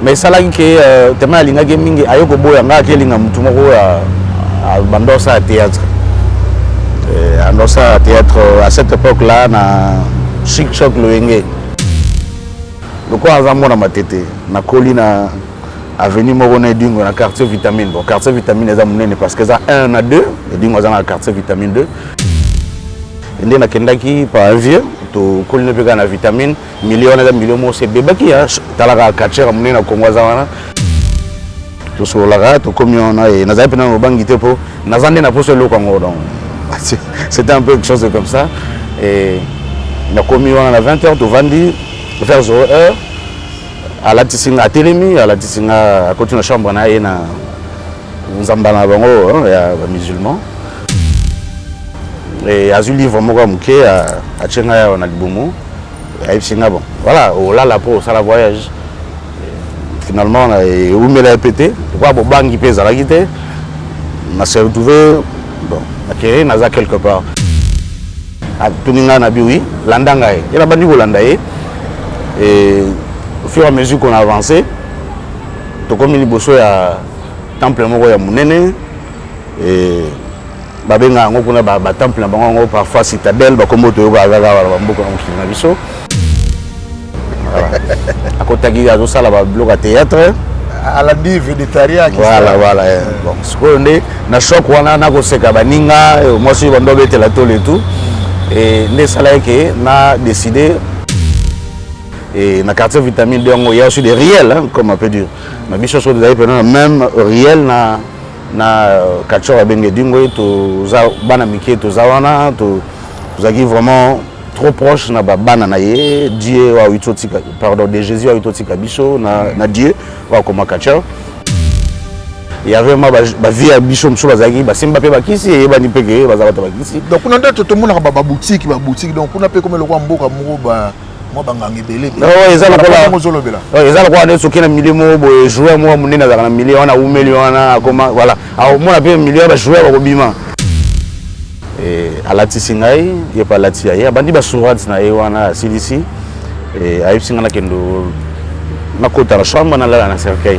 mais ça là que tellement linga gaming ayoko boya nga kelinga mutu moko à bandosa théâtre bandosa théâtre à cette époque là na chic choc loenge le quoi azamo na matete na colina avenue moko na dingo na quartier vitamine bon quartier vitamine eza munene parce que ça 1 na 2 et dingo eza na quartier vitamine 2 ende na kendaki par un vieux to colina peka na vitamine million na million mo c'est bebaki ya talaka quartier munene na Congo za wana to solaka to commune na et na zapi na bangi te po na zande na poso loko ngo donc c'était un peu quelque chose comme ça et na commune à 20h to vandi vers 0h à la tisinga télémi à la tisinga à côté de la chambre na na nzamba na bango ya musulman et azu livre moko muke a tchenga ya na libumu et singa bon voilà là là pour ça la voyage finalement on a eu la pété quoi bon bangi pesa la quitté on s'est retrouvé bon à naza quelque part à tuninga na biwi landanga et la bandi ko landaye et au fur et à mesure qu'on a avancé to comme ni bosso ya temple moko ya munene et babenga ngo kuna ba temple na bango parfois citadelle ba komo to yoka gaga ba mboka na biso à côté qui a tout ça là ba bloc à théâtre à la dive végétarien voilà bon ce qu'on est na choc wana na ko seka baninga moi si bando betela tole et tout et ne sala que na décidé et na quartier vitamine D il y a aussi des réels hein, comme on peut dire mais biso so des même réel na quartier ba bengue dingo to za bana miki to za wana to zaki vraiment trop proche na bana na ye Dieu wa utotika pardon de Jésus wa utotika biso na Dieu wa comme quartier il y avait ma vie à biso mso bazaki ba simba pe bakisi e bani peke bazaba bakisi donc on a d'autres tout le monde ba boutique donc on a pe comme le roi mboka moko ba moi bangangi belé non ils ont quoi ils ont quoi ne soki na million bo joueur moi munena za na million na 1 million na comment voilà alors moi na pe million ba joueur ba kobima et à la tisingai il pas la tia ya bandi ba sourate na e wana CDC et a isinga na kendo na kota la chambre na la na cercueil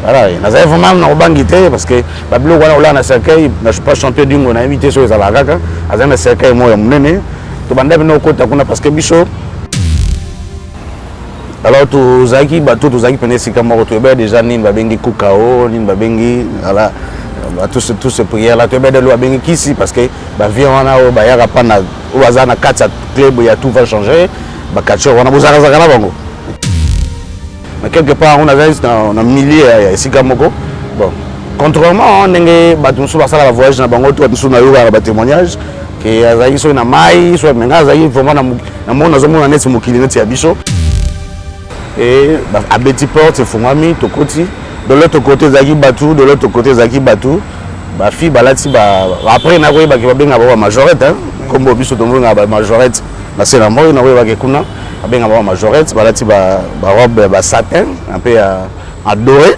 voilà na za vraiment na bangi te parce que ba blog wana ola na cercueil na je pas champion dingo na invité so za la kaka azana cercueil mo ya munene to banda bino kota kuna parce que biso alors to zaki bato to zaki pene sika moko to be déjà nini ba bengi kukao nini ba bengi voilà tout ce prière là to be de lo bengi kisi parce que ba vie wana o ba yaka pana o bazana kata club ya tout va changer ba kacho wana bozaka zaka na bango mais quelque part on a milliers ya sika moko bon contrairement ndenge bato musu basala la voyage na bango to musu na yoka ba témoignage que azaki so na mai so menga azaki vraiment na mona zo mona neti mokili neti ya biso et à Betty Porte fongami to koti de l'autre côté zaki batu de l'autre côté zaki batu ba fi balati ba après na koyeba ke babenga ba majorette hein comme biso to mona ba majorette na c'est la moi na koyeba ke kuna babenga ba majorette balati ba robe ba satin un peu à doré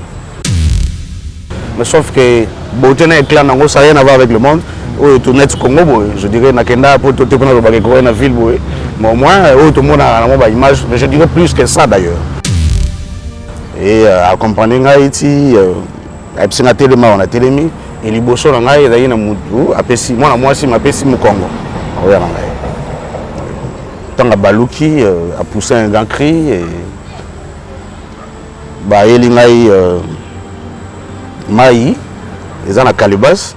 mais sauf que beauté na éclat nango ça rien à voir avec le monde ou tout net Congo je dirais nakenda pour tout te connaître ba ke na ville boy mais au moins tout le monde a une image mais je dirais plus que ça d'ailleurs et accompagner Haïti a psina telema on a télémi et liboso na ngai ezali na mutu apesi moi si mapesi mu Congo oya ngai tanga baluki a poussé un grand cri et ba elingai mai ezana Calibas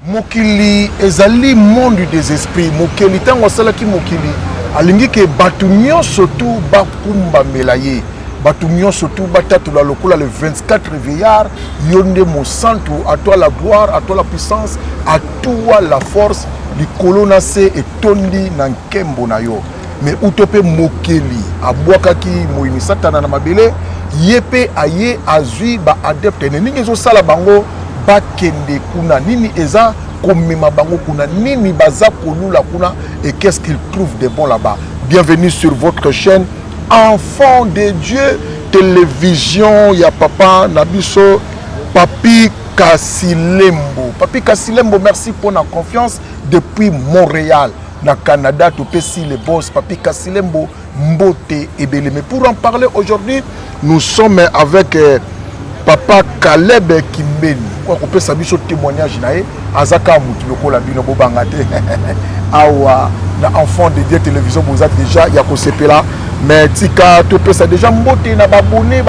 mokili ezali monde des esprits mokili tango salaki mokili alingi ke batu nyonso tu bakumba melaye batu nyonso tu batatula lokola le 24 veillard yonde mo santo à toi la gloire à toi la puissance à toi la force likolo na se etondi na nkembo na yo mais utope mokili abwakaki moyini satana na mabele yepe aye azui ba adepte ningi zo sala bango bakende kuna nini eza komema bango kuna nini baza kolula kuna et qu'est-ce qu'ils trouvent de bon là-bas. Bienvenue sur votre chaîne Enfant de Dieu télévision ya papa Nabiso Papi Kasilembo. Papi Kasilembo, merci pour la confiance depuis Montréal na Canada to pesi les boss Papi Kasilembo mbote ebele. Mais pour en parler aujourd'hui, nous sommes avec Papa Caleb Kimbeni. Quoi qu'on peut savoir ce témoignage nae azaka mutu lokola bino bobangate. Awa na enfant de Dieu télévision vous êtes déjà ya ko sepela mais tika to pesa déjà mbote na babone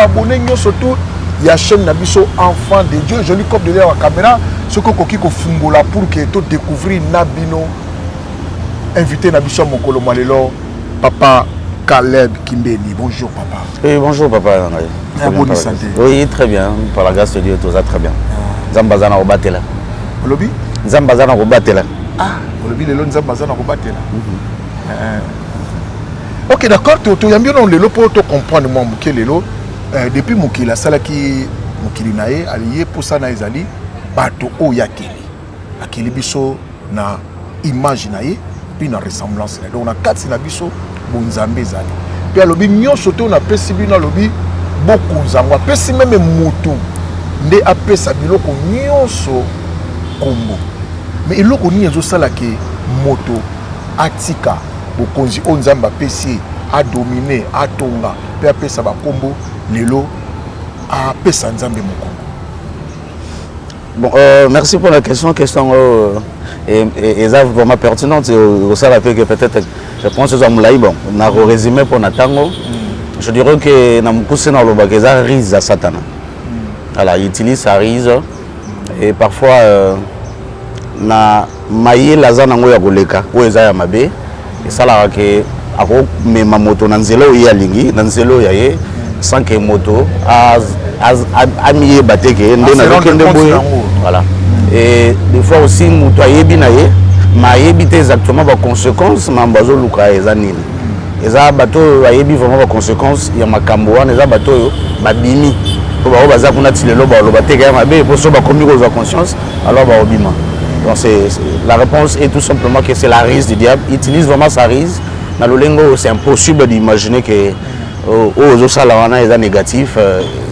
surtout ya chaîne na biso enfant de Dieu joli cop de la caméra ce que koki ko fungola pour que to découvrir na bino invité na biso mokolo malelo Papa Caleb Kimbeni. Bonjour papa. Oui, bonjour papa. Bonne santé. Oui, très bien. Par la grâce de Dieu, tout ça très bien. Zambazana Robatela. Lobby Zambazana Robatela. Ah, lobby le long Zambazana Robatela. Ok, d'accord. Tu as bien le lot pour te comprendre moi Mukele depuis Mukila Salaki Mukilinae allié pour ça na ezali bato o yakeli. Akeli biso na image nae puis na ressemblance. Donc on a quatre na biso bonzambe zali. Puis alobi nyonso to na pesi bino lobby beaucoup nzangwa pesi même moto nde apesa biloko nyonso kombo. Mais eloko ni ezo sala ke moto atika bokonzi o nzamba pesi a dominer a tonga pe apesa ba kombo lelo a pesa nzambe mokongo. Bon, merci pour la question est vraiment pertinente au ça la fait que peut-être je pense que ça me bon na résumé pour natango je dirais que na mukuse na loba que ça rise à satana. Alors il utilise sa rise et parfois na maye la zana ngo ya koleka o eza ya mabe et ça la que ako me mamoto na nzelo ya lingi na nzelo ya ye sans que moto a mié bateke ndena kende boye voilà. Et des fois aussi moto ayebi na ye ma yebi exactement ba conséquences mambazo luka ezanini eza bato ayebi vraiment ba conséquences ya makambo wana eza bato babimi po ba baza kuna tilelo ba lo bateka ya mabe po so ba komi ko za conscience alors ba obima. Donc la réponse est tout simplement que c'est la ruse du diable. Il utilise vraiment sa ruse. Dans le lingo, c'est impossible d'imaginer que aux salawana est négatif,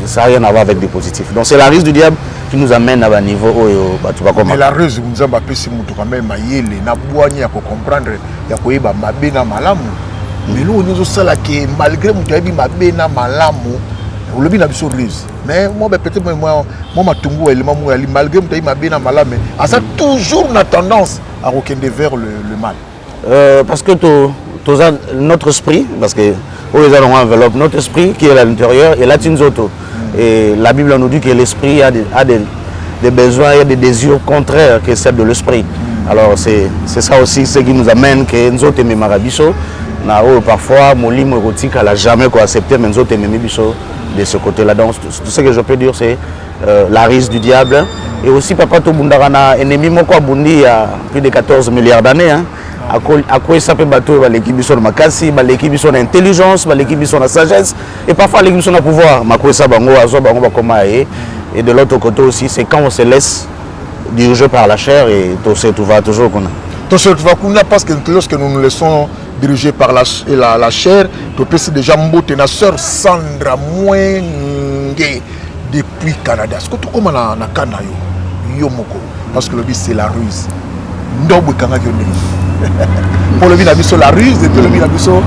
ça n'a rien à voir avec des positifs. Donc c'est la ruse du diable qui nous amène à un niveau où tu vas comment. Mais la ruse nous a pas si mutu quand même mayele na boani ya comprendre ya koyeba mabe na malamu. Mais nous nous sala que malgré mutu yebi mabe na malamu le bin a biso ruse. Mais moi peut-être moi matungu élément moi malgré mutu yebi mabe na malamu a ça toujours na tendance à reconder vers le mal. Parce que notre esprit, parce que enveloppe notre esprit qui est à l'intérieur et là auto. Et la Bible nous dit que l'esprit a des besoins et des désirs contraires que celles de l'esprit. Alors c'est ça aussi ce qui nous amène que nous autres mes marabiso parfois molimo érotique elle a jamais accepté mais nous autres mes biso de ce côté-là. Donc tout ce que je peux dire c'est la ruse du diable et aussi papa to bundarana ennemi moko abundi il y a plus de 14 milliards d'années hein. À quoi ça peut battre l'équipe sur le makasi, l'équipe sur l'intelligence, l'équipe sur la sagesse et parfois l'équipe sur le pouvoir. Ma quoi ça bango azo bango comment et de l'autre côté aussi c'est quand on se laisse diriger par la chair et tout va toujours qu'on a. Tout ça va qu'on a parce que lorsque nous nous laissons diriger par la chair, tu peux déjà mbote na sœur Sandra Mwenge depuis Canada. Ce que tu comme na Canada yo moko parce que le but c'est la ruse. Ndobo kanga yone. Pour le binabiso la ruse et pour le binabiso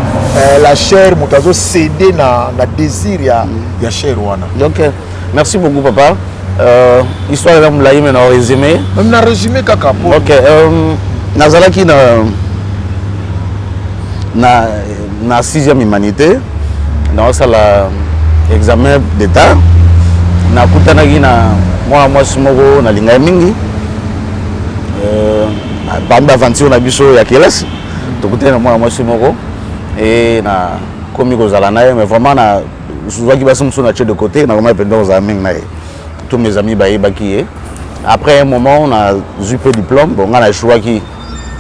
la chair motazo céder na désir ya chair wana. Donc merci beaucoup papa. Histoire de la yime na résumé. Même na résumé kaka pour. OK, nazalaki na 6e humanité. Dans ça la examen d'état. Na kutanaki na moi smoko na linga mingi. Bamba aventure na biso ya kelasi tokutana na mwana mwasi moko et na komi kozala naye mais vraiment na souzaki basi muso na de côté na vraiment pendant za mingi naye tous mes amis bayebaki après un moment on a eu peu diplôme bon on a échoué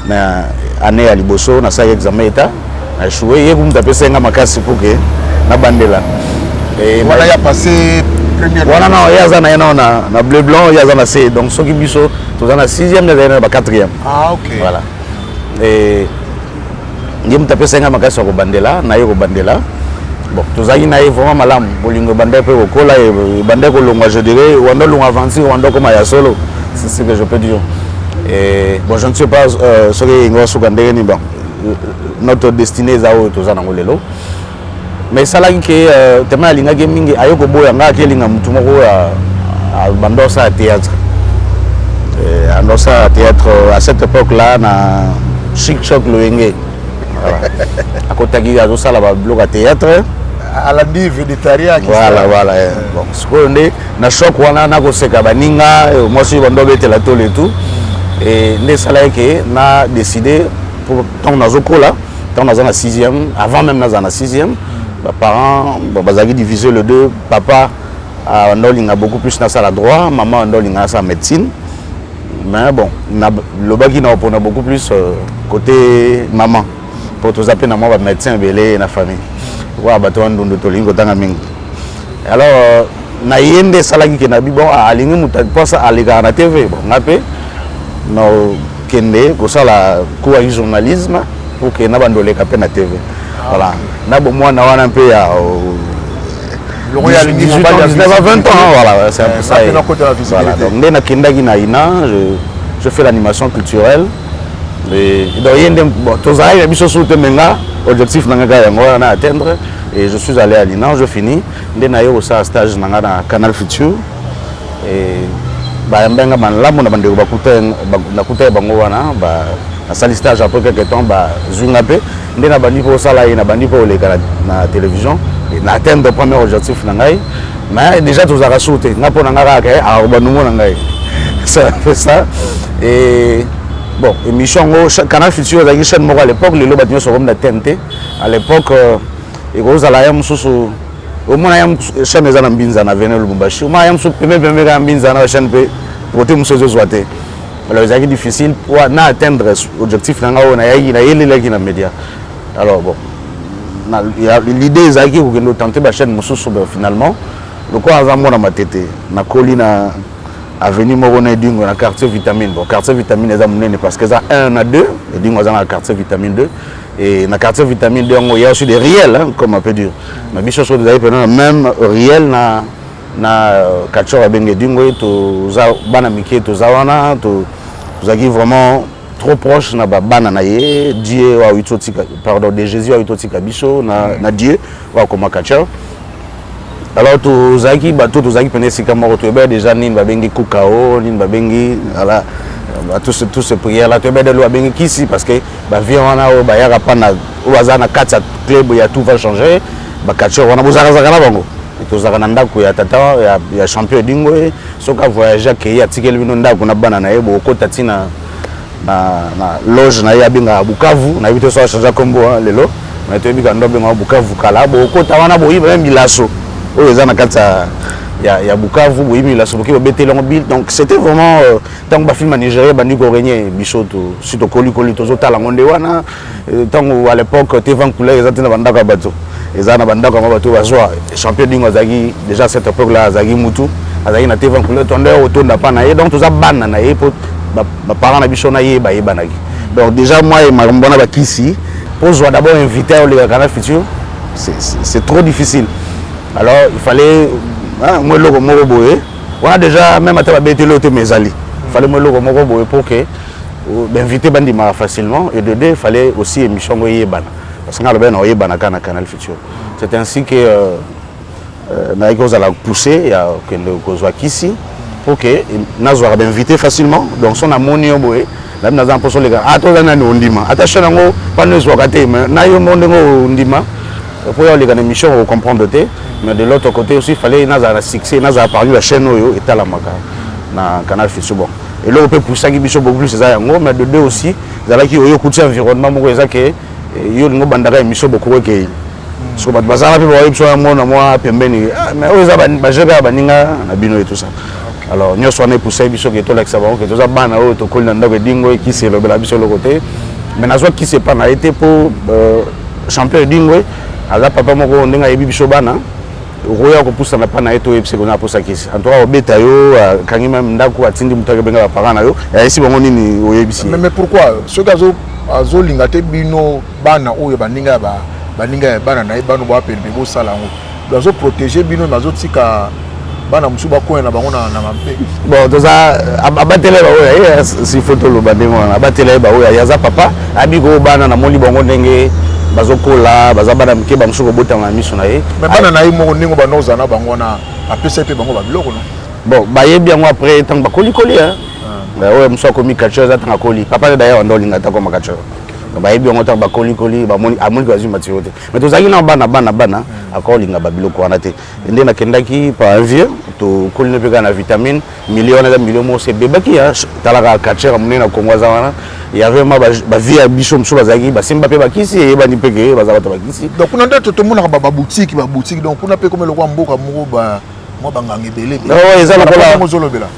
na année ya liboso na sa examen état na échoué ye kumta pesa nga makasi pour que na bandela et voilà y a passé première voilà non ya za na bleu blanc ya za na C donc soki biso tout dans la 6e na 4e. Ah OK. Voilà. Et il me tapé 5 ans makasi ko bandela na yo bandela. Bon, tout ça il na vraiment malam bolingo bandé pe ko la bandé ko longa je dirais wando longa avancer wando comme ya solo. C'est ce que je peux dire. Et bon je ne sais pas ce que ngo sukandé ni bon. Notre destinée za o tout ça na ngolelo. mais ça là que tellement linga gaming ayoko boya nga kelinga mutu moko ya bandosa à théâtre andosa à théâtre à cette époque là na Chic Choc Loenge voilà akotaki azosala ba bloc à théâtre alandi végétarien voilà bon seconde na choc wana na koseka baninga moi aussi bando betela tole et tout et ne sala que na décidé pour tant nazokola tant dans la 6e avant même dans la 6e mes parents bazaki divisé le deux papa andolinga beaucoup plus na sala droit maman andolinga sa médecine mais bon le baki na opona beaucoup plus côté maman pour tous appeler na moi médecin belé na famille wa bato ndondo tolingo tanga mingi alors na yende salaki ke na bi bon alingi muta posa alika na TV bon ngape no kende ko sala ko ya journalisme pour que na bandole ka pe na TV voilà na bo moi na wana pe ya le royal 19 à 20 ans voilà c'est un peu ça voilà donc ndena kendaki na ina je fais l'animation culturelle et donc yende bon tozai biso soute menga objectif nanga yango na atteindre et je suis allé à l'INA je finis ndena yo ça stage nanga na Canal Futur et ba mbenga banlamu na bandeko bakuta bango wana ba na sali stage après quelques temps ba zunga pe ndena bandi po sala na bandi po le na télévision et na atteindre premier objectif nangai mais déjà tous a sauté na po nanga ka a banumo nangai ça fait ça et bon émission Canal Futur la chaîne moko à l'époque les loba tinyo comme la TNT à l'époque et gros ala yam susu au moins yam chaîne ezana mbinza na venel Lubumbashi au moins yam su pembe ka mbinza na chaîne pe côté musozo zoate alors c'est difficile pour na atteindre objectif nanga ona yayi na yele ki na média alors bon l'idée ezaki ko kendo tenter ba chaîne musozo finalement le quoi azamo na matete na kolina avenue Morona Dingo na quartier vitamine bon quartier vitamine eza munene parce que ça 1 à 2 et Dingo za na quartier vitamine 2 et na quartier vitamine 2 il y a aussi des réels hein, comme on peut dire mais biso so des même réel na quartier ya Benge Dingo to za bana mike to zawana to zaki vraiment trop proche na bana na ye Dieu wa utotika pardon de Jésus wa utotika biso na Dieu wa comme quartier. Alors tozaki bato tozaki pene sika moko to ebe déjà nini babengi kukao nini babengi voilà tout ce prière là to ebe de lo babengi kisi parce que ba vie wana o ba yaka pa na o bazana katsa club ya tout va changer ba katcho wana bozaka na bango tozaka na ndako ya tata ya champion Dingo soka voyager ke ya tikeli bino ndako na bana na yebo okota tina na loge na ya binga Bukavu na bito so changer kombo lelo na to bika ndobe nga Bukavu kala bo okota wana bo yiba milaso oyo za na kata ya Bukavu bo yiba milaso boki betela ngo donc c'était vraiment tant ba film Nigeria bandi ko gagner bisoto sito koli tozo tala ngonde wana tant à l'époque Tevan Couleur ezati na bandaka bato ezana bandaka ma bato bazwa champion Dingo zagi déjà cette époque là zagi mutu azagi na Tevan Couleur tonde otonda pa na ye donc toza bana na ye po ba parents na biso na ye ba yebanaki donc déjà moi et ma mbona ba kisi pour jouer d'abord invité au Canal Futur c'est trop difficile alors il fallait moi logo moko boye on a déjà même à ta betelo te mezali il fallait moi logo moko boye pour que invité bandi ma facilement et de deux il fallait aussi émission go yebana parce que na ben yebana kana Canal Futur c'est ainsi que na iko za la pousser ya kende ko zwa kisi pour que nazwa ba invité facilement donc son amoni boye la na za poso les gars atoza na ndima attaché nango pas ne zwa kate mais na yo monde ngo ndima pour les gars émission on comprendre te mais de l'autre côté aussi il fallait naza la succès naza parmi la chaîne oyo et la maka na Canal Futur bon et là on peut pousser qui biso beaucoup plus ça yango mais de deux aussi zala ki oyo kuti environnement moko ezake yo ngo bandaka émission beaucoup ke so ba bazala pe ba émission mona moi pembeni mais oyo za ba jega baninga na bino et tout ça alors nous sommes poussé biso que to la savon que to za bana oyo to kolina ndako Dingo qui c'est le bela biso le côté mais nazo qui c'est pas na été pour champion Dingo aza papa moko ndenga yebi biso bana roya ko poussa na pa na eto yebise ko na posa kisi en tout cas obeta yo kangi même ndako atindi mutaka benga ba parana yo ya isi bango nini oyebisi mais pourquoi ce gazo azo lingate bino bana oyo baninga bana na bano ba pembe bo sala ngo bazo protéger bino bazo tika bana musuba ko na bango na mampe bon toza abatele ba oya si photo lo bandengo abatele ba oya yaza papa abi ko bana na moli bango ndenge bazokola bazabana mke bamsuko botama miso na ye mais bana na ye moko ningo banoza na bango na apesa pe bango ba biloko non bon bayebi yango après tant bakoli hein ouais muso komi catcheur za tant koli papa d'ailleurs ndolinga ta comme catcheur bayebi yango tant bakoli bamoni amoni bazui matiote mais tozaki na bana akolinga ba biloko wana te ndé na kendaki par un vieux to kolina pe na vitamine million na million mo c'est bebaki ya talaka catcheur monena Kongo za wana il y avait ma ba vie à biso muso bazaki ba simba pe bakisi e bani pe ke bazaba bakisi donc on a d'autres tout le monde ba boutique donc on a pe comme le mboka moko ba moi bangangi belé oh ezala ko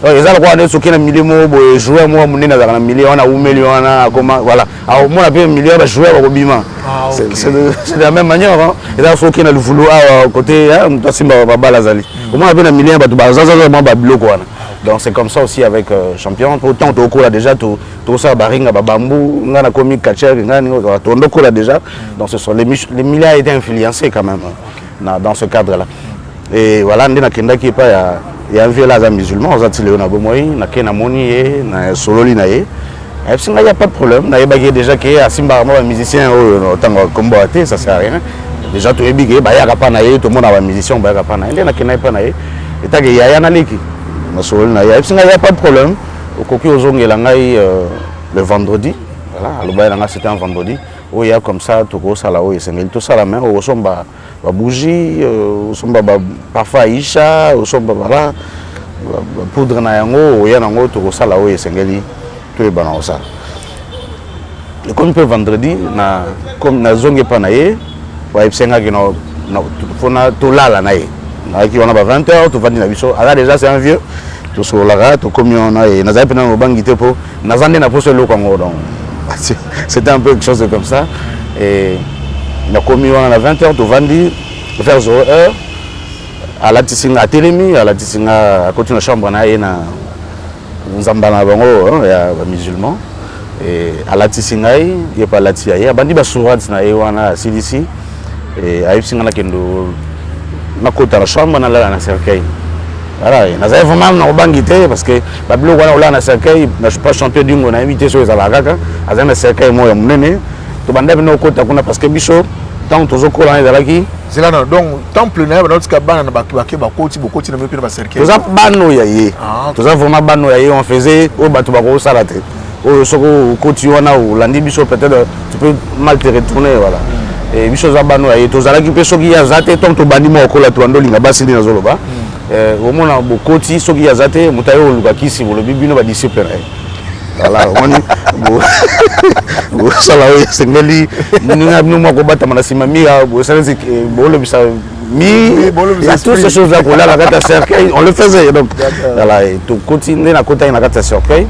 ezala ko ne soki na million mo bo joueur mo monena za na million na 1 million na comment voilà alors moi na pe million ba joueur ba kobima c'est de la même manière hein ezala soki na lufulu à côté hein muto simba ba balazali au moins pe na million ba to ba zaza ba biloko wana. Donc c'est comme ça aussi avec champion. Autant tu as déjà tout ça baringa babambu, on a commis catcher, on a déjà. Donc ce sont les milliards étaient influencés quand même dans ce cadre-là. Et voilà, on a qui pas il y a un vieux là musulman, on a dit on a bomoi, on a kena moni, na sololi na ye. Et puis il n'y a pas de problème. On a bagé déjà qui est Simba un musicien autant combo athée, ça sert à rien. Déjà tout est bigé, bah y a pas na ye, tout le monde a un musicien, bah y a pas na ye, on a kena pas na ye. Et t'as qu'il y a un leki. Il n'y a pas de problème. Au coquille aux ongles, le vendredi. Voilà, c'était un vendredi. Où il y a comme ça, tout ça là, tout ça la main, où sont ba bougie, où sont parfois Isha, où sont voilà, poudre na yango, où il y a nango tout ça là, où il s'engeli, tout est banal ça. Et comme le vendredi, na comme na zongue panaye, ouais, il s'enga qui na tout là la naïe. On a 20 heures, tout va dire alors déjà c'est un vieux, tout sur la tout comme on a et nous avons pris nos banques pour nous avons des apôtres le Congo donc c'était un peu quelque chose comme ça et on a commis on a 20 heures, tout va dire vers 0 heure à la Tissinga à Télémi, à la Tissinga à côté de la chambre on a nous avons bango il y a musulmans et à la Tissinga il y a pas la Tia il y a bandi basurat na et on a CDC et à Tissinga na kendo na kota la chambre na la na cercueil voilà na za vraiment na bangité parce que babilo wana ola na cercueil na je pas champion du monde na invité sur za la kaka aza na cercueil mo ya munene to banda bino kota kuna parce que biso tant tozo kola na laki c'est là donc temple na ba notika bana na bakibake bakoti na mepe na cercueil toza bano ya ye toza vraiment bano ya ye on faisait au bato bako sala te au soko koti wana ou landi biso peut-être tu peux mal te retourner voilà. Et biso za bano ya to zala ki pe soki ya zate tom to bandi mo kola to andolinga basi ni nazoloba au mona bokoti soki ya zate mutayo luka kisi bolo bibino ba disciple voilà bo sala o sengeli ninga bino mo ko bata mana simami ya bo sala bolo bisa mi toutes ces choses là pour la carte cercueil on le faisait donc voilà et to continuer na kota na carte cercueil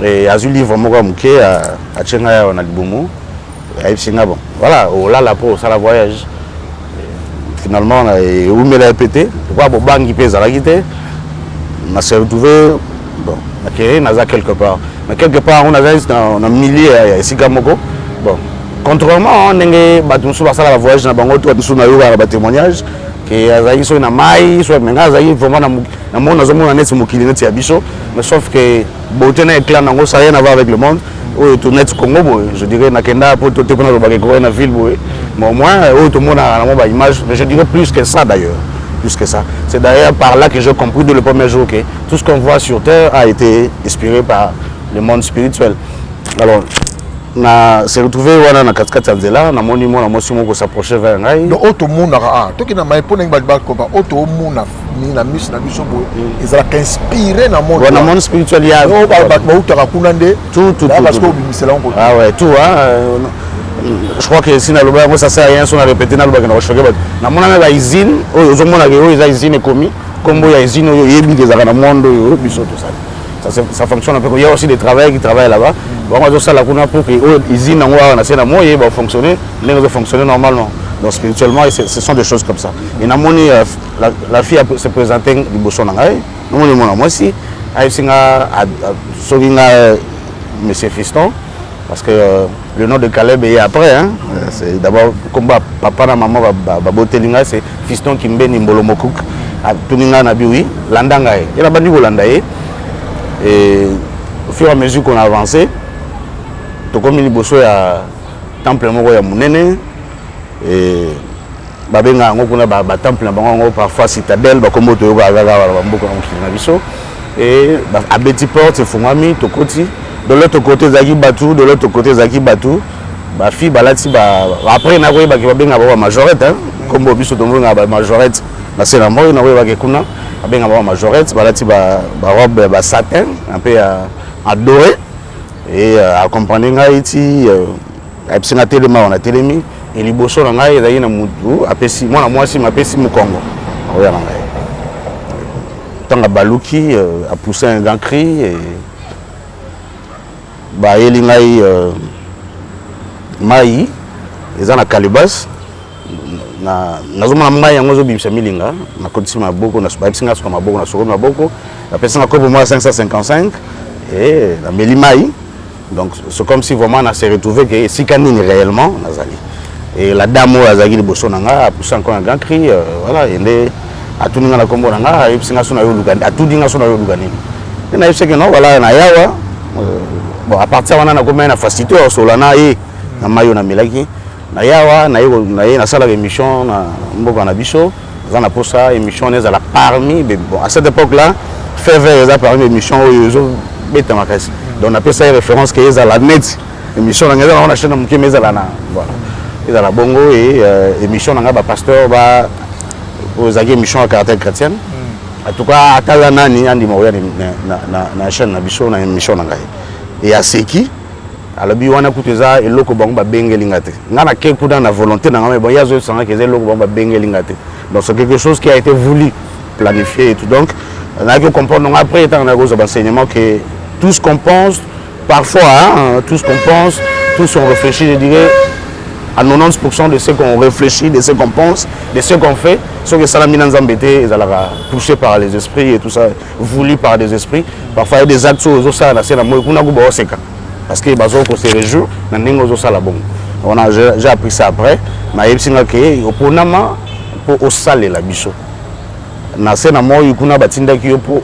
et azu livre mo ko muke a chenga ya na libumu. Bon. Voilà, là pour ça la voyage. Finalement, on a répété. Pourquoi bon bang qui pèse à la guitare? On s'est retrouvé bon, on a quelque part. Mais quelque part on a milliers ici Gamoko. Bon, contrairement on a battu sur la voyage na bango tout sur na yoga ba témoignage que azaï so na mai so menga azaï vraiment na monde na zomo na net mokili net ya biso mais sauf que beauté na éclat nango ça rien à voir avec le monde. Au net Congo, je dirais Nakenda pour tout le monde dans la ville, mais au moins tout le monde a une image, mais je dirais plus que ça d'ailleurs, plus que ça. C'est d'ailleurs par là que j'ai compris dès le premier jour que tout ce qu'on voit sur terre a été inspiré par le monde spirituel. Alors, on s'est retrouvé dans la cascade Tanzela, on a mon numéro, on a s'approcher vers Ngai. Donc auto monde a tout qui n'a pas pour n'importe quoi, auto monde ni la mise na biso bo ils ont inspiré dans monde. Dans le monde spirituel il y a tout parce que c'est là on peut. Ah ouais, tout je crois que si na loba ça sert à rien si on a répété na loba que na choqué na mona na usine aux mona que ils usine commis comme il y a usine yo yebi que ça na monde yo biso tout ça. Ça fonctionne un peu. Il y a aussi des travailleurs qui travaillent là-bas. Bon, on a ça là pour que l'usine va fonctionner, les va fonctionner normalement. Donc spirituellement, ce sont des choses comme ça. Et la fille s'est présentée du Bosson Nangaï. Moi aussi, Monsieur Fiston, parce que le nom de Caleb est après. Hein. C'est d'abord combat papa et maman Babotelinga, c'est Fiston Kimbe Nimbolomokouk, Tuninga Nabiwi, Landangaï. Il y a pas de Landaï. Et au fur et à mesure qu'on a avancé, tout comme il bossait temple moko ya munene et babenga ngo kuna ba temple na bango parfois citadelle ba komo to yoka gaga ba mboka na biso et à Betty Porte fungami tokoti de l'autre côté zaki Batou de l'autre côté zaki Batou ba fi balati ba après na koyeba ke babenga ba majorette hein comme biso to mbonga ba majorette na c'est la moi na koyeba ke kuna babenga ba majorette balati ba robe ba satin un peu adoré et accompagner ngai ti epsinga telema on a telemi et liboso na ngai ezali na mutu apesi mwana mwasi mapesi mukongo oya na ngai tanga baluki a poussé un grand cri et ba yeli ngai mai eza na calibas na nazomona mai yango zo bimisa milinga na kotisi maboko na subaipsinga so maboko na soko maboko apesanga kopo moi 555 et na meli mai donc c'est comme si vraiment on s'est retrouvé que si canine réellement nazali et la dame azaki liboso nanga a poussé encore un grand cri voilà ende atuninga na kombo nanga ipsinga so na yo lugani atudinga so na yo lugani na ipse que non voilà na yawa bon à partir wana na komena na facilité au solana et na mayo na milaki na yawa na ye na sala émission na mboka na biso za na posa émission neza la parmi bon à cette époque là fait vers za parmi émission oyo beta makasi donc on appelle ça référence que eza la net émission na ngeza na chaîne mukime eza la na voilà eza la bongo et émission na ba pasteur ba ozaki émission à caractère chrétien en tout cas atala nani andi mo na chaîne na biso na émission na ngai et aseki alobi wana kuteza eloko bango ba bengelinga te ngana ke kuda na volonté na ngame bon yazo sanga ke eloko bango ba bengelinga te donc c'est quelque chose qui a été voulu planifié et tout donc on a que comprendre après étant na cause d'enseignement que tout ce qu'on pense parfois hein, tout ce qu'on pense tout ce qu'on réfléchit je dirais à 90% de ce qu'on réfléchit de ce qu'on pense de ce qu'on fait ce que salamina nzambete ezalaka poussé par les esprits et tout ça voulu par des esprits parfois il y a des actes aux ça na c'est la moi kuna ko ba oseka parce que bazo ko se réjouir na ndingo zo sala bon on a j'ai appris ça après na yebsinga ke oponama po osalela biso na sena moyo kuna batindaki yo po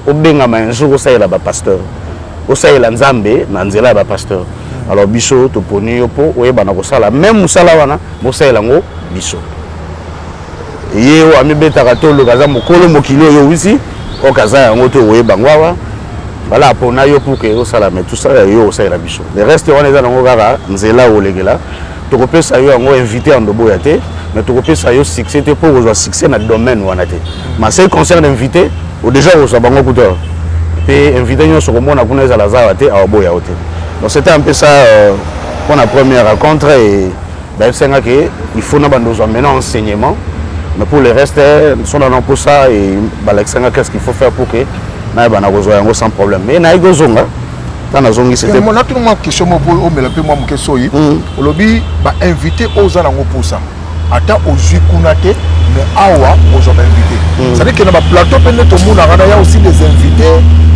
obenga manjo osalela ba pasteur osalela nzambe na nzela ba pasteur alors biso to poni yo po oyeba na kosala même musala wana mosalela ngo biso ye o amibeta katolo kaza mokolo mokilo yo wisi o kaza yango to oyeba ngwawa voilà pour na yo pour que au sala mais tout ça yo au sala biso le reste on est dans ngo kaka nzela o legela to kopesa yo ngo invité en dobo ya te mais to kopesa yo succès te pour avoir succès na domaine wana te mais c'est concerne invité ou déjà au sabango kuto pe invité yo so komona kuna za lazara te a boya ote donc c'était un peu ça pour la première rencontre et ben c'est que il faut na bandozo maintenant enseignement mais pour le reste sont dans pour ça et balexanga qu'est-ce qu'il faut faire pour que na ba na kozo yango sans problème mais na igozonga tana zongi c'était mon autre question mo pour o mela pe moi ke soyi olobi ba invité aux alango pour ça ata ozui kuna te mais awa aux invité ça veut dire que na ba plateau pende to mona kana ya aussi des invités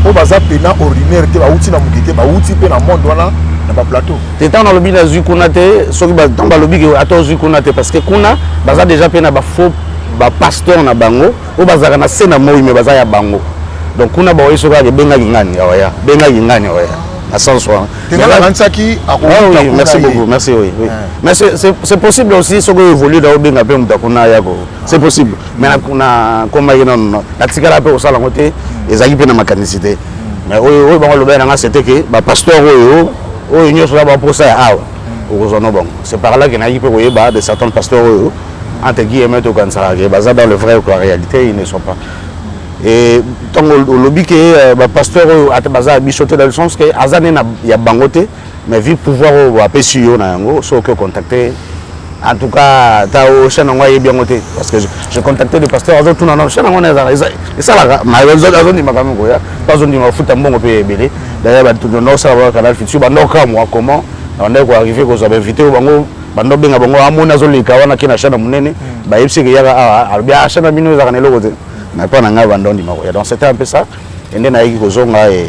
o baza pena ordinaire te ba uti na mukite ba uti pe na monde wana na ba plateau t'étant dans le bi na zui kuna te soki ba dans ba lobi ke ata ozui kuna te parce que kuna baza déjà pena ba faux ba pasteur na bango o bazaka na sena moi mais baza ya bango donc kuna ba oyiso ka benga ngani awaya benga ngani awaya à sens soin merci beaucoup merci oui mais c'est possible aussi ce que évolue dans benga pe mutakuna yako c'est possible mais kuna comme non la tikala pe osala ngote ezaki pe na mécanicité mais oyo bango lo benga c'était que ba pasteur oyo nyoso ba pour ça awa okozono bon c'est par là que na yipe koyeba de certains pasteurs oyo entre guillemets to kansara ke baza dans le vrai quoi en réalité ils ne sont pas et tant au lobby que ba pasteur ata baza bichoté dans le sens que azane na ya bangote mais vu pouvoir apesi yo na yango so que contacter en tout cas ta o chaîne ngwa bien ngote parce que je contacté le pasteur azo tuna na chaîne ngwa et ça la ma azo ndi makamo ko ya pas on dit ma futa mbongo pe ebele d'ailleurs ba tout no ça va canal futur ba no ka moi comment on est quoi arriver ko ça va inviter bango bando benga bango amona zo lika wana kina chaîne munene ba yipsi ke yaka a bien chaîne mino za kanelo kote mais pas nga bandondi mako donc c'était un peu ça et ndena yiki kozonga et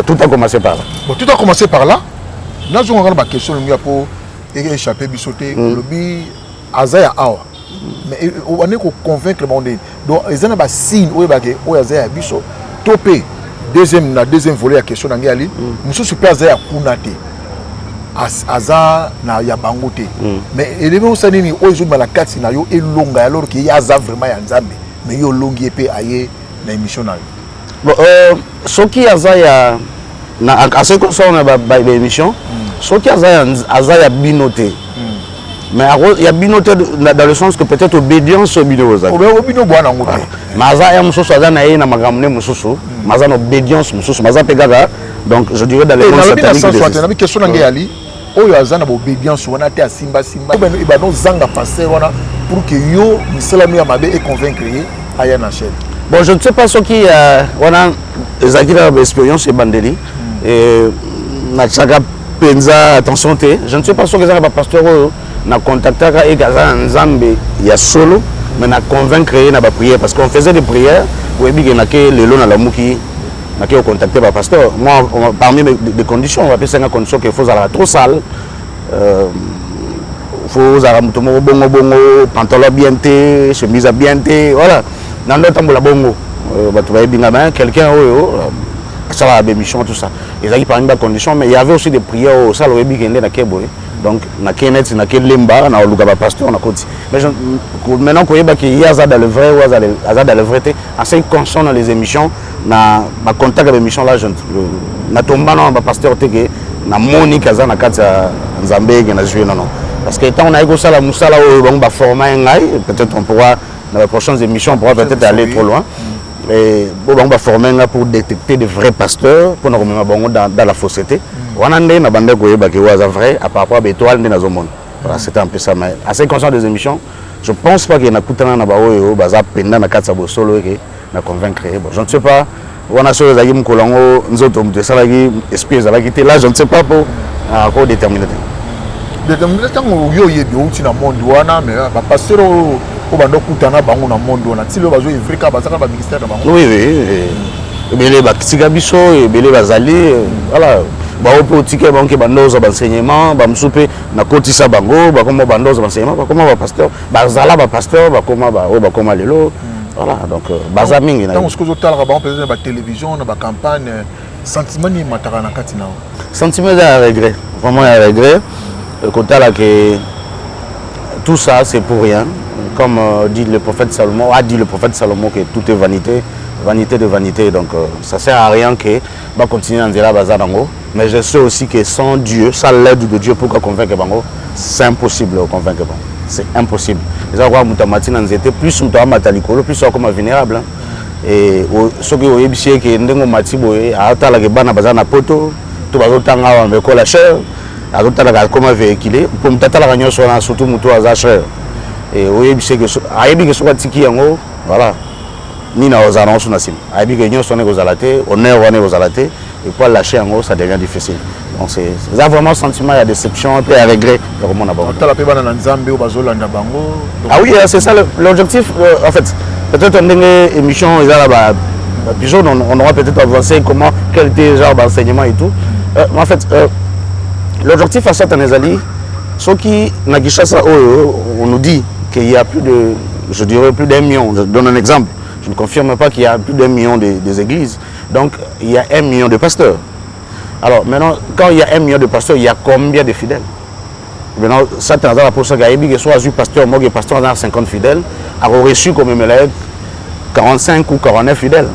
tout a commencé par là bon tout a commencé par là nazonga kana ba question ngia po échapper bisoté lobby azaya awa mais on est ko convaincre monde donc ezana ba signe oyebake oyazaya biso topé deuxième volet ya question ngia ali muso super azaya kuna te aza na ya bangote mais élément ça nini oyo la kati na yo elonga alors que ya aza vraiment ya nzambe mais yo longi epé aye na émission na bon soki aza ya na assez concerne ba émission soki aza ya binoté mais il y a binoté dans le sens que peut-être obédience au bino oza obino bwana ngote mais aza ya mususu aza na ye na magamne mususu maza na obédience mususu maza pegaka donc je dirais dans les mondes sataniques na question ngé ali oyo aza na obédience wana te asimba et ben non zanga passer wana pour que yo misalami ya mabe et convaincre ye aya na chaîne. Bon, je ne sais pas ce qui on a des expériences chez Bandeli et na chaka penza attention te je ne sais pas ce que ça va pasteur na contacter et gaza nzambe ya solo mais na convaincre na ba prière parce qu'on faisait des prières où ebi que na ke lelo na lamuki na ke contacter ba pasteur moi parmi les conditions on va appeler ça une condition qu'il faut aller trop sale faut aller muto mo bongo pantalon bien té chemise bien té voilà dans l'autre temps la bongo tu vas bien quelqu'un ça va bémission tout ça ils ont parmi des conditions mais il y avait aussi des prières au salle web qui na keboy donc na kenet na kelemba na luka ba pasteur na koti mais maintenant qu'on yeba qu'il y a ça dans le vrai ou ça dans le vrai assez conscient dans les émissions na ba contact avec émission là je na tomba na ba pasteur teke na moni kaza na kata nzambe na jouer non parce que tant on a eu ça la musala on va former ngai peut-être on pourra dans les prochaines émissions on pourra peut-être aller trop loin et on va former pour détecter de vrais pasteurs pour nous remettre dans la fausseté on a na bande ko yeba ki waza vrai à part rapport à étoile na zomon voilà c'était un peu ça mais assez conscient des émissions je pense pas qu'il na kutana na ba oyo baza penda na katsa bo solo ke na convaincre bon je ne sais pas on a sur les mkolongo nzoto mte salaki espèce à la quitter là je ne sais pas pour encore déterminer tango yo yebi outi na monde wana mais ba pasteur o bando kutana bango na monde wana tilo bazo Afrika bazaka ba ministère na bango oui ebele ba kisika biso ebele bazali voilà ba opo tike bango bandoza ba enseignement ba msupe na kotisa bango ba koma bandoza ba enseignement ba koma ba pasteur ba zala ba pasteur ba koma lelo voilà donc baza mingi na tango skozo tala ba peut-être ba télévision na ba campagne sentiment ni mataka na kati na sentiment de regret vraiment un regret côté là que tout ça c'est pour rien comme dit le prophète Salomon a dit le prophète Salomon que tout est vanité vanité de vanité donc ça sert à rien que va continuer dans la bazarango mais je sais aussi que sans Dieu sans l'aide de Dieu pourquoi convaincre bango c'est impossible de convaincre bango c'est impossible les avoir mutamati dans été plus mutamata likolo plus comme vulnérable et ce que vous yebisier que ndengo matiboye atala ke bana bazana poto to bazotanga wa meko la chair azotala comment véhiculer pour mutata la nyonso na surtout muto aza cher et oyebise que ayebi que soka tiki yango voilà ni na ozana on na sim ayebi que nyonso ne kozalate honneur wana kozalate et pour lâcher yango ça devient difficile donc c'est ça vraiment sentiment de déception et de regret comment on a bon tala pe bana na nzambe o bazolanda bango ah oui c'est ça l'objectif en fait peut-être on a une émission ils là on aura peut-être avancé comment quel était genre d'enseignement et tout en fait l'objectif à certains alliés, ceux qui on nous dit qu'il y a plus de, je dirais plus d'1 million. Je donne un exemple. Je ne confirme pas qu'il y a plus d'1 million des églises. Donc il y a 1 million de pasteurs. Alors maintenant, quand il y a 1 million de pasteurs, il y a combien de fidèles? Maintenant, certains ans pour ça, il y a soit un pasteur, moi, pasteur dans 50 fidèles, a reçu comme élève 45 ou 49 fidèles.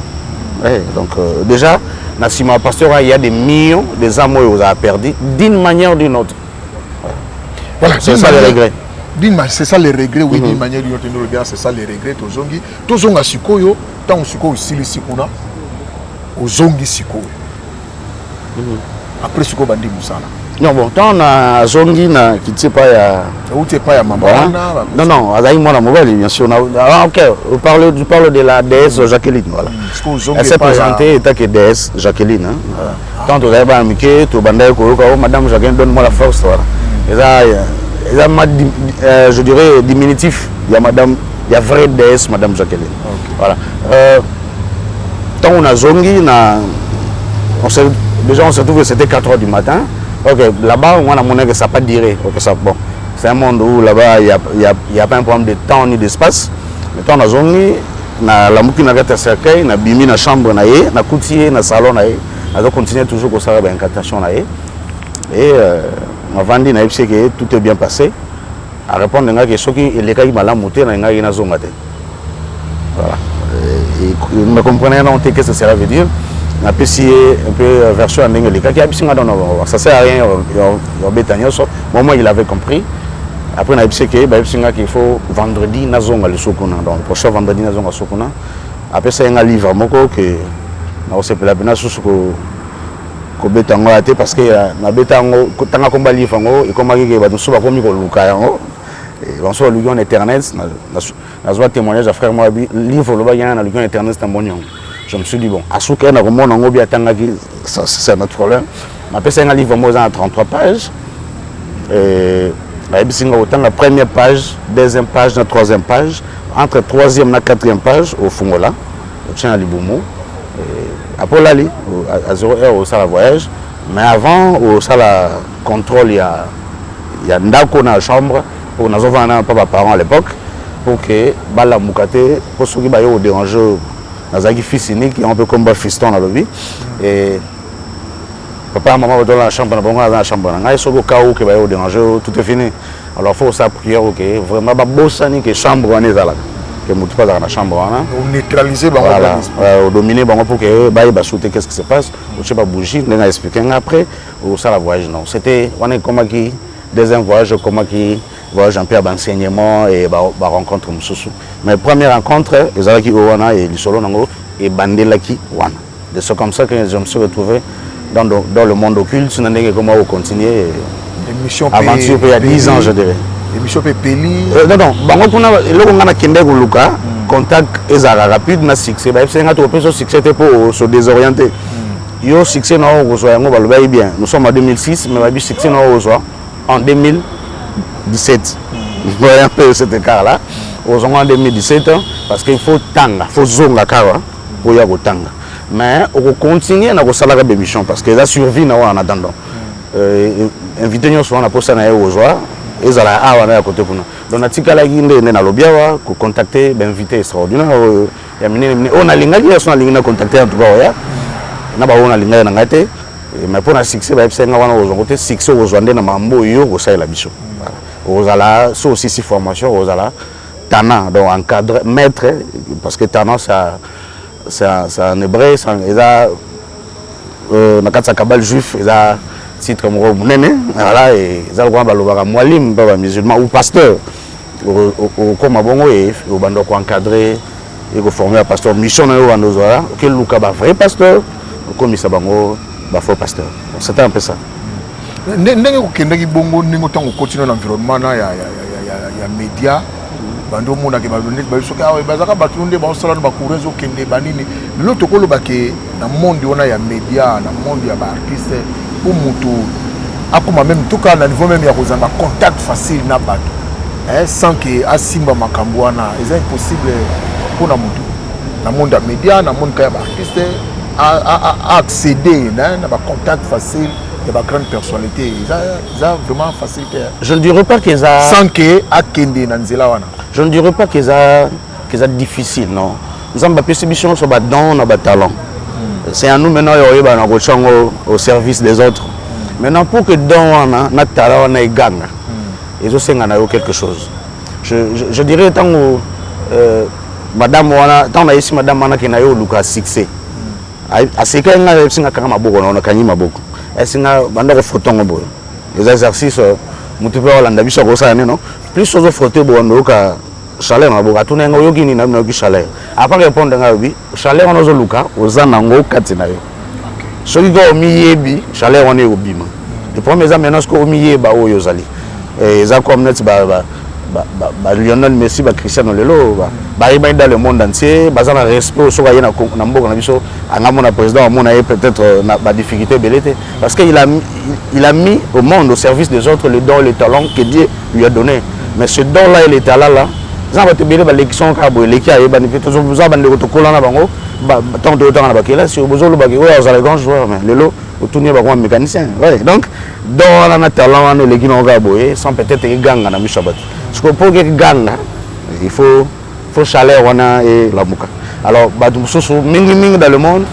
Ouais, donc déjà, Nassima Pasteur, il y a des millions des âmes que vous avez perdu d'une manière ou d'une autre. Voilà, c'est ça le regret. C'est ça le regret, oui, d'une manière ou d'une autre, c'est ça le regret. Tozonga sikoyo, tant sikoyo sili sikuna, ozongi sikoyo. Après sikoyo bandi musala. Non, bon, tant on a zongi na qui tient pas ya. Où t'es pas ya maman? Non, non, azaï moi la mobile, bien sûr. Ah, ok, tu parles de la déesse Jacqueline, voilà. Elle s'est présentée étant que déesse Jacqueline. Tant tu as amiqué, tu bandais Madame Jacqueline, donne-moi la force, voilà. Et ça, je dirais diminutif. Il y a Madame, il y a vraie déesse Madame Jacqueline. Voilà. Tant on a zongi, déjà on se trouve que c'était 4h du matin. Ok, là-bas, on a monnaie que ça n'a pas duré. Okay, bon. C'est un monde où là-bas, il n'y a pas un problème de temps ni d'espace. Mais quand on a zongi, la mouki n'a pas cercueil, on a bimi dans chambre, on a coutier, dans salon, on a continué toujours comme ça, l'incantation. Et Mavandi na ipsi que tout est bien passé. À répondre à que ceux qui les cas mal monté na nga zonga te. Voilà. Et me comprenez non qu'est-ce que ça veut dire. On a essayé un peu version en anglais. Quand il y a piscine ça sert à rien au bétanier. Moi il avait compris. Après on a essayé qu'il faut vendredi na zonga le sokuna. Donc prochain vendredi na zonga sokuna. Après ça il y a un livre moko que na se pela bena susu ko betango ate parce que na betango tanga komba livre ngo et comme que ba so ba komi ko luka yango et on so luka en internet na zo témoignage à frère moi livre lo ba yana na luka en internet c'est bon. Je me suis dit bon asuka na komona ngo bi atanga ki c'est notre problème. Ma pesa un livre mo za 33 pages et la bisinga autant la première page, deuxième page, la troisième page, entre troisième et quatrième page au Fungola, au tien à Liboumou. Après l'aller à 0h au salle voyage, mais avant au salle contrôle il y a ndako na chambre pour nous avoir un papa parent à l'époque pour que bala mukate pour ceux qui ba yo déranger nazaki fils unique et on peut comme fiston dans le vie et papa maman dans la chambre dans la chambre na so ka o que ba yo déranger tout est fini alors faut ça prière OK vraiment ba bossani que chambre on est là que mutu pas dans la chambre on neutraliser bango voilà dominer bango pour que ba sauter qu'est-ce qui se passe je sais pas bouger on a expliqué après au ça la voyage non c'était on est comme qui deuxième voyage comme qui voyage un peu d'enseignement et ba rencontre mususu mais première rencontre ezalaki wana et le solo nango et bandelaki wana de c'est comme ça que je me suis retrouvé dans le monde occulte on comment continuer émission aventure il y a 10 ans je dirais émission peli non bango kuna eloko ngana kende ko luka contact ezara rapide na succès ba c'est ngato peso succès pour se désorienter yo succès na o zo yango baloba bien nous sommes en 2006 mais ba succès na o zo en 2017 vous voyez un peu cet écart là aux en 2017 parce qu'il faut tanga faut zonga kara pour y avoir tanga mais on continue na ko sala ka bémission parce que la survie na en attendant invité nous souvent na posa na yo zo ezala awa na côté kuna donc natika la ginde na lobiawa ko contacter ben invité extraordinaire ya minene on a linga ya sona linga contacter en tout cas ya na ba on a linga na ngate mais pour na succès ba senga wana ozo côté succès ozo ndé na mambo yo ko sa la biso ozala so aussi si formation ozala tana donc encadre maître parce que tana ça en hébreu ça eza na katsa kabal juif eza titre comme Nene, voilà, et ça va le mualim, musulman ou pasteur, comme bon et au bando encadré et former un pasteur mission au Bandozoa, que Luka va vrai pasteur, comme il s'abango va faux pasteur. C'était un peu ça. N'engue au Kendaki Bongo, n'engue autant au quotidien l'environnement, il y a médias. Bando mona ke balonné basoka bazaka batunde ba sala ba kurezo kende banini l'autre ko lo baké na monde on a ya média na monde ya ba artiste pour mutu akoma même tout cas na niveau même ya kozanga contact facile na bato sans que asimba makambo wana c'est impossible pour na mutu na monde ya média na monde ka ba artiste à accéder na ba contact facile de ma grande personnalité ça vraiment facilité je ne dirais pas que ça sans que akende na nzela wana je ne dirais pas que ça difficile non nous avons pas mission sur dans nos talents c'est à nous maintenant au service des autres maintenant pour que dans notre talent on ait gang et je sais qu'on a eu quelque chose je dirais tant madame wana tant na ici madame wana qui na eu Lucas succès à ce qu'il y a singa kama maboko na kanyima boko esinga banda ko photo ngobo les exercices mutupe wala ndabiso ko sa non plus aux photos bondo ka chaleur na boka tuna ngo yoki ni na ki chaleur après répondre nga bi chaleur on ozoluka ozana ngo kati na yo soki ko miyebi chaleur on est obima le premier examen maintenant ko miyeba o yozali eza comme net ba Lionel Messi ba Cristiano lelo ba dans le monde entier bazana respect so kayena na mboka na biso angamona président amona peut-être na ba difficulté belete parce que il a mis au monde au service des autres les dons les talents que Dieu lui a donné mais ce don là et les talents là ça va te bérer ba l'élection ka bo eleki a ba ni peut-être besoin ba ndeko to kolana bango ba tant de temps na ba kela si besoin lo ba ke oya za grand joueur mais lelo autourner ba comme mécanicien ouais donc don là na talent on eleki na ga boye sans peut-être ganga na mishabat parce que pour que ganga il faut chaleur wana et la muka alors ba mingi dans le monde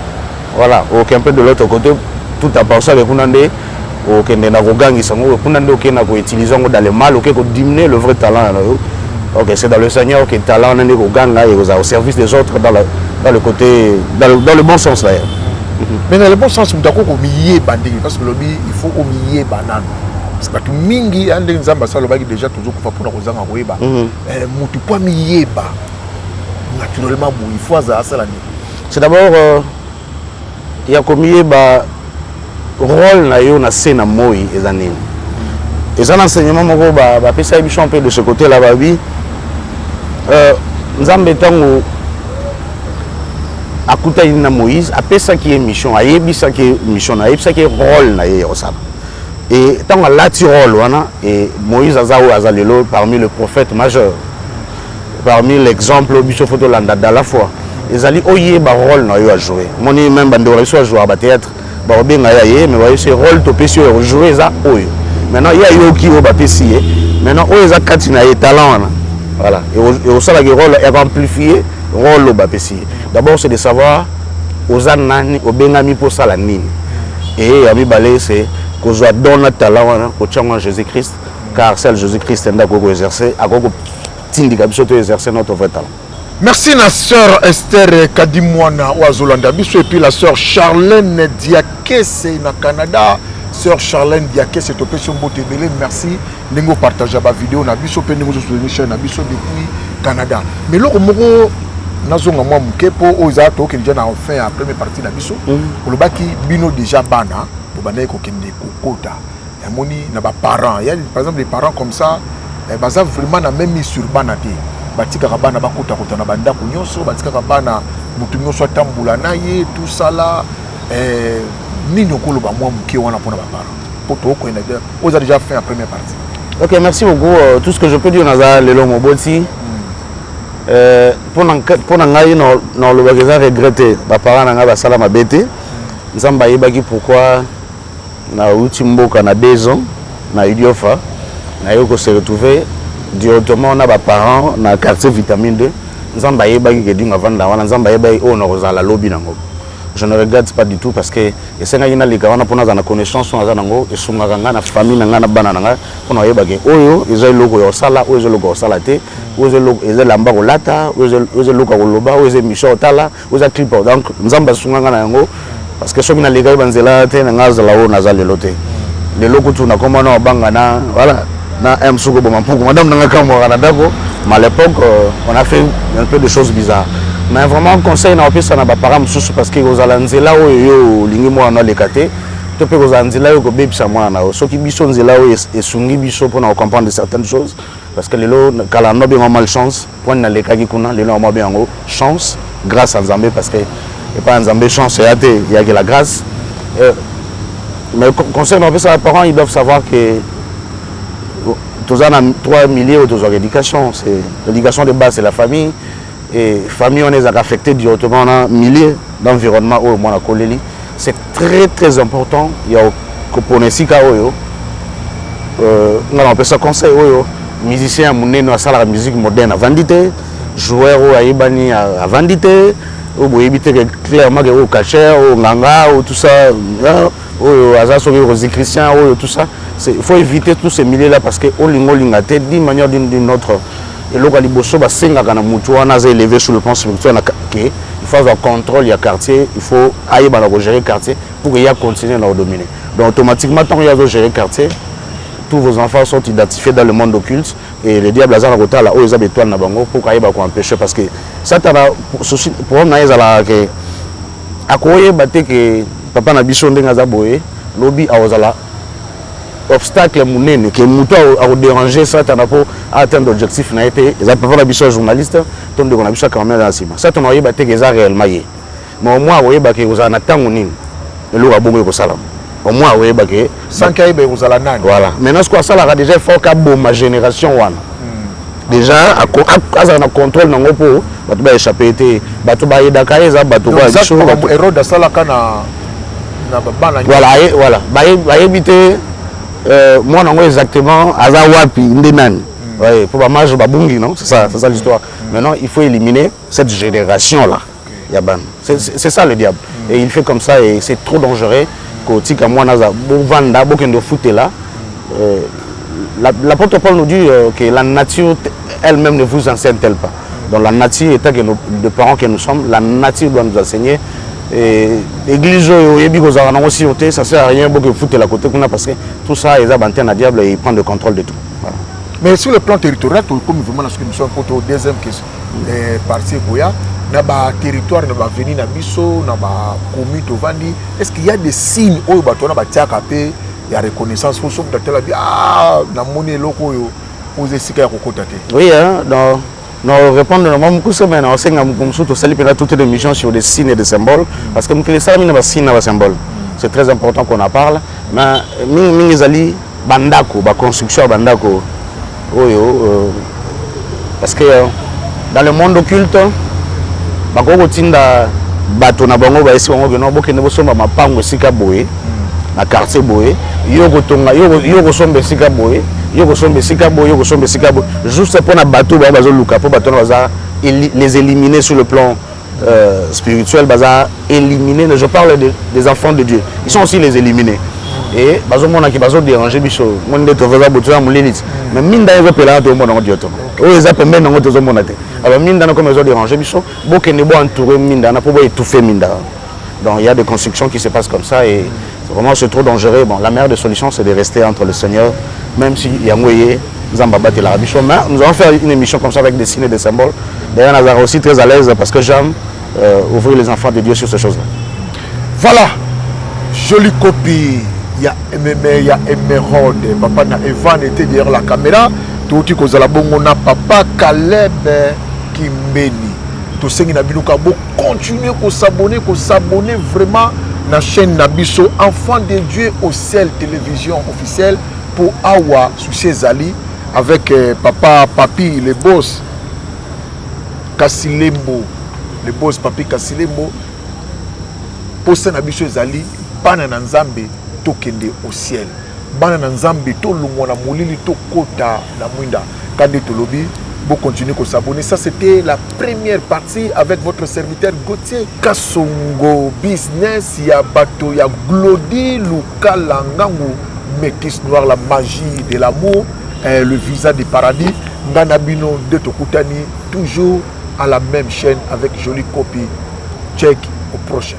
voilà aucun peu de l'autre côté tout à part ça les kunande ok na kogangi sango pour nando ok na ko utiliser dans le mal ok ko diminuer le vrai talent ok c'est dans le Seigneur que talent nando ko ganga et au service des autres dans le côté dans le bon sens d'ailleurs. Mais dans le bon sens mutako ko miye bandingi parce que lobby il faut au miye banane parce que mingi ande nzamba sala baki déjà toujours ko fa pour ko zanga ko yeba mutu po miyeba naturellement bon il faut ça la ni. C'est d'abord il y a comme yeba rôle na yo na scène moi ezanini et ça l'enseignement moko ba pesa biso un peu de ce côté là babi nzambe tango akuta na Moïse apesa qui est mission ayebisa qui mission ayebisa qui rôle na ye osala et tango lati rôle wana et Moïse azalelo parmi les prophètes majeurs parmi l'exemple biso photo landa dans la foi ezali oyeba rôle na yo a jouer moni même bande reçoit jouer ba théâtre ba obenga ya ye mais voyez ce rôle to pesi yo jouer ça oyo maintenant il y a yo qui o ba pesi maintenant oyo za kati na ye talent wana voilà et au sala que rôle est amplifié rôle o ba pesi d'abord c'est de savoir oza nani obengami pour sala nini et ami balé c'est que je donne talent wana ko tchanga Jésus-Christ car seul Jésus-Christ nda ko exercer akoko tindika biso to exercer notre vrai talent. Merci la sœur Esther Kadimwana Oazolanda biso et puis la sœur Charlène Diakese na Canada. Sœur Charlène Diakese to pesi mbote belé merci ndingo partager ba vidéo na biso pe ndingo soutenir chaîne na biso depuis Canada. Mais loko moko nazonga mwa mukepo oza to ke déjà na fin à première partie na biso. Olobaki bino déjà bana pour bana ko kende kokota. Ya moni na ba parents, il y a par exemple des parents comme ça baza vraiment na même mis sur bana te. Batika bana bakota kota na banda ko nyonso batika bana mutu nyonso tambula na ye tout ça là nini okoloba mwa muke wana pona ba parents poto ko ina oza déjà fait la première partie. OK, merci beaucoup. Tout ce que je peux dire naza lelo moboti pour ngai no le bageza regretter ba parents na nga ba sala mabete nzamba yebaki pourquoi na uti mboka na 2 ans na Idiofa na yoko se retrouver directement na ba parents na quartier vitamine 2 nzamba yebaki ke dinga vanda wana nzamba yebaki o na kozala lobby nango. Je ne regrette pas du tout parce que esenga ina lika wana pona za na connaissance na za nango esungaka nga na famille na nga na bana na nga pona yebaki oyo eza loko yo sala oyo loko sala te oyo loko eza lamba ko lata oyo loko ko loba oyo mission tala oyo clip donc nzamba sunganga na yango parce que soki na lika banzela te na nga za la o na za lelo te lelo kutu na komana na banga na voilà na msuko bon mampuko madame nanga kamo Canada ko mais à l'époque on a fait un peu de choses bizarres mais vraiment conseil na opesa na ba parents mususu parce que ozala nzela oyo lingi mwana lekate to pe kozala nzela oyo ko bebisa mwana soki biso nzela oyo esungi biso pour comprendre certaines choses parce que lelo kala no bien malchance pour na lekaki kuna lelo mo bien ngo chance grâce à Nzambe parce que et pas Nzambe chance il y a que la grâce mais conseil na opesa na parents ils doivent savoir que tous en 3 milliers aux éducation c'est l'éducation de base c'est la famille et famille on est affecté directement dans milliers d'environnement au moins la c'est très important il y a koponesika oyo on peut ça conseil oyo musicien muneno à la musique moderne à vandité joueur au aibani à vandité au boyebité clairement au cacher au nganga ou tout ça au azaso aux chrétiens ou tout ça il faut éviter tous ces milliers là parce que au lingolingate d'une manière d'une autre et là quand liboso ba senga kana mutu wana za élevé sur le plan spirituel il faut avoir contrôle il quartier il faut aller ba gérer quartier pour qu'il y a continuer à dominer donc automatiquement tant qu'il y a gérer quartier tous vos enfants sont identifiés dans le monde occulte et le diable azana kota la o eza bétoile na bango pour qu'il y ait ko empêcher parce que ça t'a pour na ezala que akoye baté que papa na biso ndenga za boye lobi awazala obstacle munene que muto a déranger ça t'as pour atteindre l'objectif na été ils appellent la biso journaliste ton de on a biso quand même dans cima ça ton oye baté que ça réellement mais au moins oye ba que vous en attend nini le lo abongo ko sala au moins oye ba que sans qu'il be vous ala nani voilà maintenant ce quoi ça là déjà faut ka bon ma génération wana déjà à na contrôle nango po bato ba échapper été bato ba yeda kaeza bato ba biso héros da sala kana na bana voilà ba éviter moi non exactement aza wapi ndenani ouais pour ba mage ba bungi non c'est ça l'histoire maintenant il faut éliminer cette génération là yaban c'est ça le diable et il fait comme ça et c'est trop dangereux kotika mwana za bovanda bokende foot là. L'apôtre Paul nous dit que la nature elle-même ne vous enseigne-t-elle pas. Donc la nature étant que de parents que nous sommes, la nature doit nous enseigner. L'église aussi, ça sert à rien beaucoup foutre la côté parce que tout ça ils abandonnent à diable et ils prennent le contrôle de tout. Voilà. Mais sur le plan territorial, comme vraiment ce que nous sommes pour la deuxième question, partie Goya, na ba territoire na ba veni na biso na ba commune Tovandi, est-ce qu'il y a des signes où bato na ba tiaka pe ya reconnaissance pour ceux qui ont ah na moni loko yo aux esika ya kokota te. Oui hein, donc nous répondons normalement beaucoup ça mais on sait que surtout salut pendant toutes les missions sur des signes et des symboles parce que nous les savons na ba signes na ba symbole. C'est très important qu'on en parle mais mingi zali bandako ba construction bandako parce que dans le monde occulte bakoko tinda bato na bango ba esi bango que non bokende bosomba mapango esika boye na quartier boye yoko tonga yoko sombe esika boye yoko sombe esika boye yoko sombe esika boye juste pour na bato ba bazo luka pour bato na baza les éliminer sur le plan spirituel baza éliminer. Je parle des enfants de Dieu, ils sont aussi les éliminés et bazo mona ki bazo déranger biso monde to vaza boto na muleliti mais minda ezo pela to mona ngodi yoto o eza pembe na ngoto zo mona te alors minda na comme ezo déranger biso bokende bo entourer minda na pour étouffer minda. Donc il y a des constructions qui se passent comme ça et vraiment c'est trop dangereux. Bon, la meilleure des solutions c'est de rester entre le Seigneur même si il y a moyen Zambaba et la bicho mais nous allons faire une émission comme ça avec des signes et des symboles. D'ailleurs Nazar aussi très à l'aise parce que j'aime ouvrir les enfants de Dieu sur ces choses-là. Voilà, jolie copie. Il y a MMA, il y a Emerald, papa na Evan était derrière la caméra, tout qui cause la bongo na papa Caleb Kimbeni. Tout ce qui n'a pas continuer à s'abonner vraiment na chaîne Nabiso Enfant de Dieu au ciel télévision officielle pour Awa Soucié Zali avec papa Papi le boss Kasilembo, le boss Papi Kasilembo pour ça Nabiso Zali bana na Nzambe tokende au ciel bana na Nzambe to lungona molili to kota na mwinda kande tolobi bon continuer à s'abonner. Ça c'était la première partie avec votre serviteur Gauthier Kasongo business ya bato ya Glody Luka Langangu métis noir la magie de l'amour le visa du paradis Nganabino de Tokutani toujours à la même chaîne avec jolie copie. Check au prochain.